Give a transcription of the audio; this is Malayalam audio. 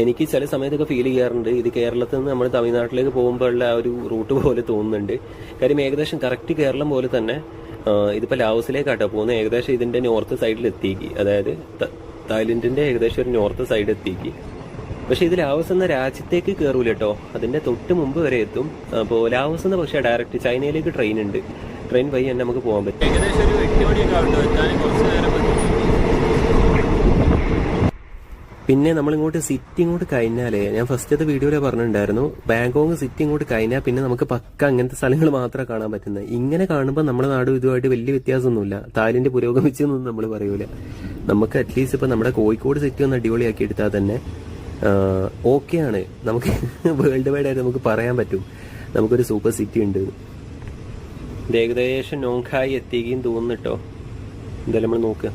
എനിക്ക് ചില സമയത്തൊക്കെ ഫീൽ ചെയ്യാറുണ്ട് ഇത് കേരളത്തിൽ നിന്ന് നമ്മൾ തമിഴ്നാട്ടിലേക്ക് പോകുമ്പോഴുള്ള ആ ഒരു റൂട്ട് പോലെ തോന്നുന്നുണ്ട്. കാര്യം ഏകദേശം കറക്റ്റ് കേരളം പോലെ തന്നെ ഇതിപ്പോ ലാവോസിലേക്കാട്ടോ പോകുന്നത്. ഏകദേശം ഇതിന്റെ നോർത്ത് സൈഡിൽ എത്തിക്ക്, അതായത് തായ്ലൻഡിന്റെ ഏകദേശം ഒരു നോർത്ത് സൈഡ് എത്തിക്ക്. പക്ഷെ ഇത് ലാവോസ് എന്ന രാജ്യത്തേക്ക് കയറൂല കേട്ടോ, അതിന്റെ തൊട്ട് മുമ്പ് വരെ എത്തും. അപ്പോൾ ലാവോസ് എന്ന് പക്ഷേ ഡയറക്റ്റ് ചൈനയിലേക്ക് ട്രെയിൻ ഉണ്ട്. ട്രെയിൻ വഴി തന്നെ നമുക്ക് പോകാൻ പറ്റും. ഏകദേശം ഒരു 8 മണിയൊക്കെ ആവട്ടോ എത്താൻ, കുറച്ച് നേരം പറ്റും. പിന്നെ നമ്മളിങ്ങോട്ട് സിറ്റി ഇങ്ങോട്ട് കഴിഞ്ഞാലേ, ഞാൻ ഫസ്റ്റത്തെ വീഡിയോയിലെ പറഞ്ഞിട്ടുണ്ടായിരുന്നു, ബാങ്കോങ് സിറ്റി ഇങ്ങോട്ട് കഴിഞ്ഞാൽ പിന്നെ നമുക്ക് പക്ക അങ്ങനത്തെ സ്ഥലങ്ങൾ മാത്രമേ കാണാൻ പറ്റുന്നത്. ഇങ്ങനെ കാണുമ്പോൾ നമ്മുടെ നാടും ഇതുമായിട്ട് വലിയ വ്യത്യാസമൊന്നുമില്ല. തായ്ലൻഡ് പുരോഗമിച്ചെന്നൊന്നും നമ്മൾ പറയൂല. നമുക്ക് അറ്റ്ലീസ്റ്റ് ഇപ്പൊ നമ്മുടെ കോഴിക്കോട് സിറ്റി ഒന്ന് അടിപൊളിയാക്കി എടുത്താൽ തന്നെ ഓക്കെയാണ്. നമുക്ക് വേൾഡ് വൈഡ് ആയിട്ട് നമുക്ക് പറയാൻ പറ്റും നമുക്കൊരു സൂപ്പർ സിറ്റി ഉണ്ട്. ഇത് ഏകദേശം നോങ്കായി എത്തിക്കുകയും തോന്നുന്നു കേട്ടോ. എന്തായാലും നമ്മൾ നോക്കുക.